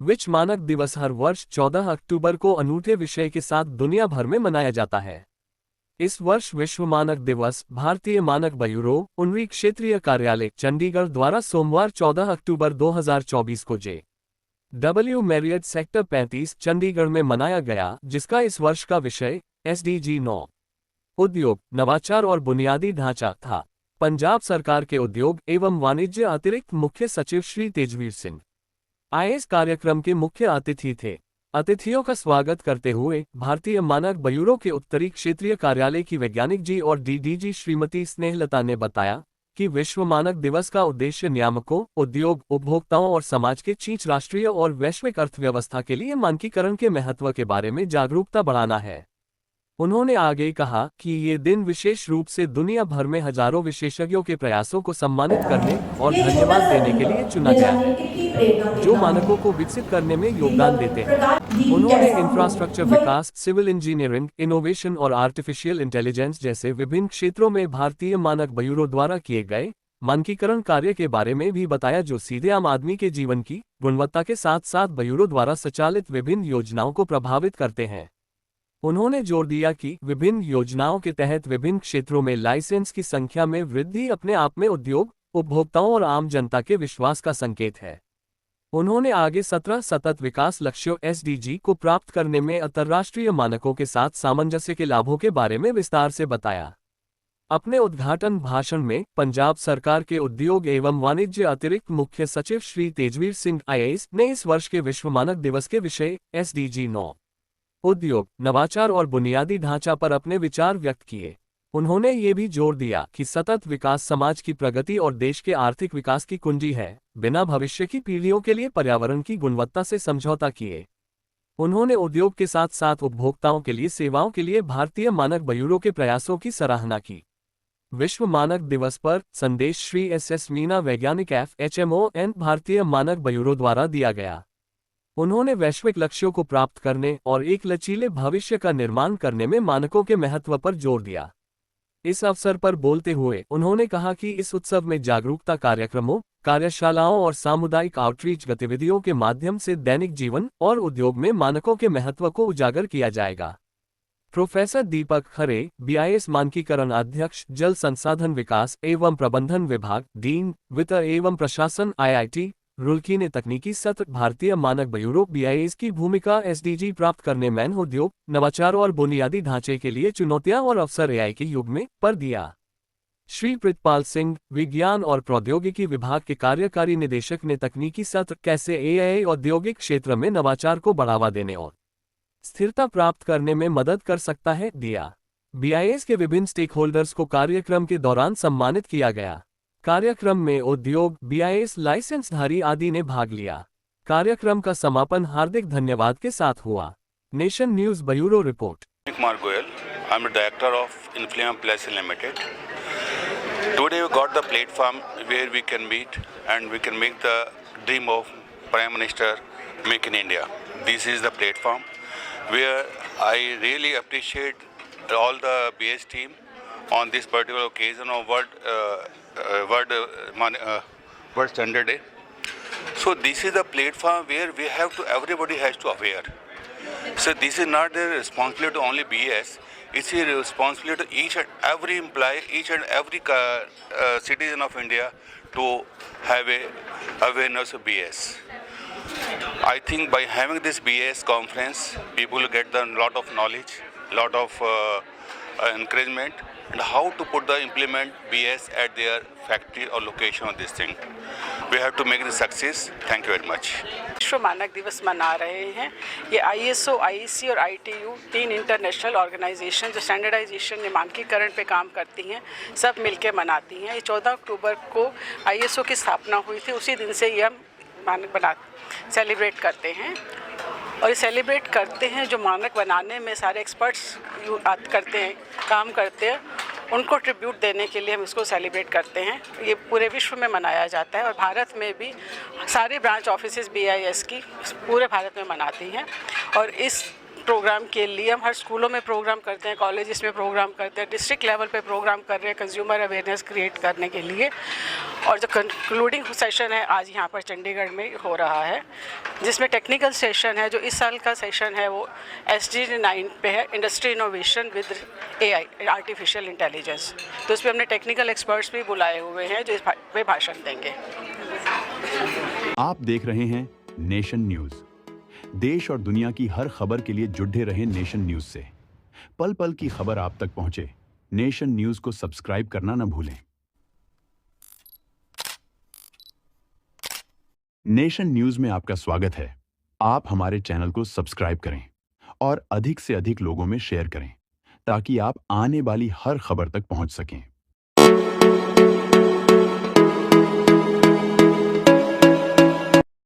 विश्व मानक दिवस हर वर्ष 14 अक्टूबर को अनूठे विषय के साथ दुनिया भर में मनाया जाता है। इस वर्ष विश्व मानक दिवस भारतीय मानक ब्यूरो, 19वीं क्षेत्रीय कार्यालय चंडीगढ़ द्वारा सोमवार 14 अक्टूबर 2024 को जे.डब्ल्यू. मैरियट सेक्टर 35 चंडीगढ़ में मनाया गया, जिसका इस वर्ष का विषय SDG 9 उद्योग, नवाचार और बुनियादी ढांचा था। पंजाब सरकार के उद्योग एवं वाणिज्य अतिरिक्त मुख्य सचिव श्री तेजवीर सिंह IAS कार्यक्रम के मुख्य अतिथि थे। अतिथियों का स्वागत करते हुए भारतीय मानक ब्यूरो के उत्तरी क्षेत्रीय कार्यालय की वैज्ञानिक जी और DDG श्रीमती स्नेहलता ने बताया कि विश्व मानक दिवस का उद्देश्य नियामकों, उद्योग, उपभोक्ताओं और समाज के बीच राष्ट्रीय और वैश्विक अर्थव्यवस्था के लिए मानकीकरण के महत्व के बारे में जागरूकता बढ़ाना है। उन्होंने आगे कहा कि ये दिन विशेष रूप से दुनिया भर में हजारों विशेषज्ञों के प्रयासों को सम्मानित करने और धन्यवाद देने के लिए चुना गया है, जो मानकों को विकसित करने में योगदान देते हैं। उन्होंने इंफ्रास्ट्रक्चर विकास, सिविल इंजीनियरिंग, इनोवेशन और आर्टिफिशियल इंटेलिजेंस जैसे विभिन्न क्षेत्रों में भारतीय मानक ब्यूरो द्वारा किए गए मानकीकरण कार्य के बारे में भी बताया, जो सीधे आम आदमी के जीवन की गुणवत्ता के साथ साथ ब्यूरो द्वारा संचालित विभिन्न योजनाओं को प्रभावित करते हैं। उन्होंने जोर दिया कि विभिन्न योजनाओं के तहत विभिन्न क्षेत्रों में लाइसेंस की संख्या में वृद्धि अपने आप में उद्योग, उपभोक्ताओं और आम जनता के विश्वास का संकेत है। उन्होंने आगे 17 सतत विकास लक्ष्यों SDG को प्राप्त करने में अंतर्राष्ट्रीय मानकों के साथ सामंजस्य के लाभों के बारे में विस्तार से बताया। अपने उद्घाटन भाषण में पंजाब सरकार के उद्योग एवं वाणिज्य अतिरिक्त मुख्य सचिव श्री तेजवीर सिंह IAS ने इस वर्ष के विश्व मानक दिवस के विषय SDG 9 उद्योग, नवाचार और बुनियादी ढांचा पर अपने विचार व्यक्त किए। उन्होंने ये भी जोर दिया कि सतत विकास समाज की प्रगति और देश के आर्थिक विकास की कुंजी है, बिना भविष्य की पीढ़ियों के लिए पर्यावरण की गुणवत्ता से समझौता किए। उन्होंने उद्योग के साथ साथ उपभोक्ताओं के लिए सेवाओं के लिए भारतीय मानक ब्यूरो के प्रयासों की सराहना की। विश्व मानक दिवस पर संदेश श्री SS मीना, वैज्ञानिक FHMON भारतीय मानक ब्यूरो द्वारा दिया गया। उन्होंने वैश्विक लक्ष्यों को प्राप्त करने और एक लचीले भविष्य का निर्माण करने में मानकों के महत्व पर जोर दिया। इस अवसर पर बोलते हुए उन्होंने कहा कि इस उत्सव में जागरूकता कार्यक्रमों, कार्यशालाओं और सामुदायिक आउटरीच गतिविधियों के माध्यम से दैनिक जीवन और उद्योग में मानकों के महत्व को उजागर किया जाएगा। प्रोफेसर दीपक खरे, BIS मानकीकरण अध्यक्ष, जल संसाधन विकास एवं प्रबंधन विभाग, डीन, वित्त एवं प्रशासन IIT रुड़की ने तकनीकी सत्र भारतीय मानक ब्यूरो BIS की भूमिका SDG प्राप्त करने में उद्योग, नवाचार और बुनियादी ढांचे के लिए चुनौतियां और अवसर AI के युग में पर दिया। श्री प्रितपाल सिंह, विज्ञान और प्रौद्योगिकी विभाग के कार्यकारी निदेशक ने तकनीकी सत्र कैसे AI औद्योगिक क्षेत्र में नवाचार को बढ़ावा देने और स्थिरता प्राप्त करने में मदद कर सकता है, दिया। BIS के विभिन्न स्टेक होल्डर्स को कार्यक्रम के दौरान सम्मानित किया गया। कार्यक्रम में उद्योग, BIS लाइसेंसधारी आदि ने भाग लिया। कार्यक्रम का समापन हार्दिक धन्यवाद के साथ हुआ। Nation news bureau report. Kumar Goyal, I'm the director of Infleam Plc Limited. Today we got the platform where we can meet and we can make the dream of Prime Minister Make in India. This is the platform where I really appreciate all the BIS team on this particular occasion of World Standard Day. So this is the platform where we have to, everybody has to aware. So this is not the responsibility to only BIS, it's a responsibility to each and every employee, each and every citizen of India to have a awareness of BIS. I think by having this BIS conference, people will get a lot of knowledge, lot of encouragement, and how to implement BIS at their factory or location of this thing. We have to make the success. Thank you very much. विश्व मानक दिवस मना रहे हैं। ये ISO, IEC और ITU 3 international organisation जो standardisation या मानकीकरण पे काम करती हैं, सब मिलके मनाती हैं। ये 14 अक्टूबर को ISO की स्थापना हुई थी, उसी दिन से ये हम मानक सेलिब्रेट करते हैं। और ये सेलिब्रेट करते हैं जो मानक बनाने में सारे एक्सपर्ट्स करते हैं, काम करते हैं, उनको ट्रिब्यूट देने के लिए हम इसको सेलिब्रेट करते हैं। ये पूरे विश्व में मनाया जाता है और भारत में भी सारे ब्रांच ऑफिसेज BIS की पूरे भारत में मनाती हैं। और इस प्रोग्राम के लिए हम हर स्कूलों में प्रोग्राम करते हैं, कॉलेजेस में प्रोग्राम करते हैं, डिस्ट्रिक्ट लेवल पे प्रोग्राम कर रहे हैं कंज्यूमर अवेयरनेस क्रिएट करने के लिए। और जो कंक्लूडिंग सेशन है आज यहाँ पर चंडीगढ़ में हो रहा है, जिसमें टेक्निकल सेशन है। जो इस साल का सेशन है वो SG9 पे है, industry innovation with AI, artificial intelligence. तो उस पर हमने टेक्निकल एक्सपर्ट्स भी बुलाए हुए हैं जो इस पे भाषण देंगे। आप देख रहे हैं नेशन न्यूज। देश और दुनिया की हर खबर के लिए जुड़े रहें नेशन न्यूज से। पल पल की खबर आप तक पहुंचे, नेशन न्यूज को सब्सक्राइब करना न भूलें। नेशन न्यूज में आपका स्वागत है। आप हमारे चैनल को सब्सक्राइब करें और अधिक से अधिक लोगों में शेयर करें ताकि आप आने वाली हर खबर तक पहुंच सकें।